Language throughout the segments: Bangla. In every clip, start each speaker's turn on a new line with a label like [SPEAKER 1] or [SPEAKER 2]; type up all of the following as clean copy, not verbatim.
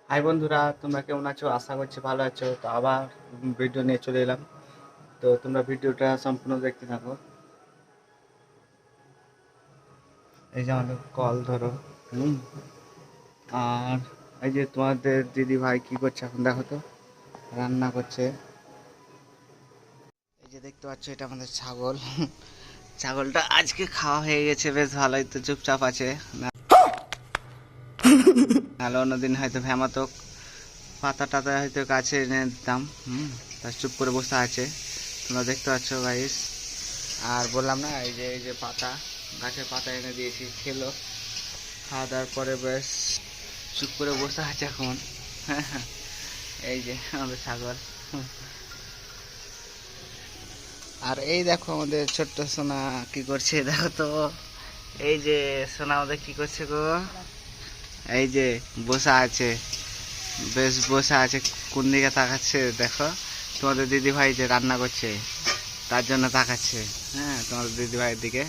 [SPEAKER 1] হাই বন্ধুরা, তোমরা কেমন আছো? আশা করছি ভালো আছো। তো আবার ভিডিও নিয়ে চলে এলাম। তো তোমরা ভিডিওটা সম্পূর্ণ দেখতে থাকো। এই যে আমাদের কল ধরো। হুম। আর এই যে তোমাদের দিদি ভাই কি করছে এখন দেখো তো। রান্না করছে। এই যে দেখতে পাচ্ছ, এটা আমাদের ছাগল। ছাগলটা আজকে খাওয়া হয়ে গেছে, বেশ ভালোই। তো চুপচাপ আছে, নাহলে অন্যদিন হয়তো ভ্যামাতো পাতা টাতা হয়তো কাছে এনে দিতাম। তা চুপ করে বসে আছে, তোমরা দেখতে পাচ্ছ গাইস। আর বললাম না, এই যে পাতা, গাছের পাতা এনে দিয়েছি, খেলো। খাওয়া দাওয়ার পরে বেশ চুপ করে বসে আছে এখন। এই যে আমাদের ছাগল। আর এই দেখো আমাদের ছোট্ট সোনা কি করছে দেখো তো। এই যে সোনা আমাদের কি করছে গো, এই যে বসে আছে, বেশ বসে আছে। কোন দিকে তাকাচ্ছে দেখো, তোমাদের দিদি ভাই যে রান্না করছে তার জন্য তাকাচ্ছে। হ্যাঁ, তোমাদের দিদি ভাইয়ের দিকে।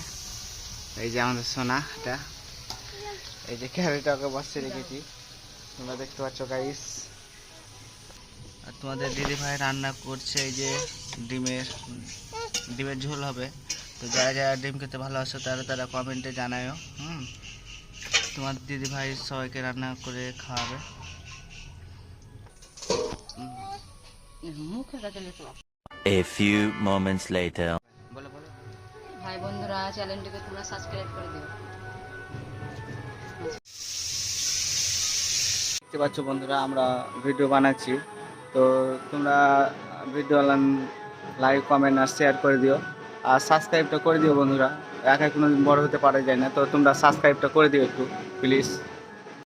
[SPEAKER 1] এই যে আমাদের সোনা, এটা এই যে ক্যারেটাকে বসে রেখেছি, তোমরা দেখতে পাচ্ছ গাইস। আর তোমাদের দিদি ভাই রান্না করছে এই যে ডিমের ডিমের ঝোল হবে। তো যারা যারা ডিম খেতে ভালোবাসো তারা তারা কমেন্টে জানায়ও। তোমার দিদি ভাই সবাইকে রান্না করে খাওয়াবে।
[SPEAKER 2] A few moments later.
[SPEAKER 1] বলো বলো।
[SPEAKER 3] ভাই বন্ধুরা, চ্যানেলটিকে তোমরা সাবস্ক্রাইব করে দিও।
[SPEAKER 1] দেখতে পাচ্ছ বন্ধুরা, আমরা ভিডিও বানাচ্ছি। তো তোমরা ভিডিও লাইক কমেন্ট আর শেয়ার করে দিও। আর সাবস্ক্রাইবটা করে দিও বন্ধুরা। একাই কোনো দিন বড় হতে পারা যায় না, তো তোমরা সাবস্ক্রাইবটা করে দিও একটু প্লিজ।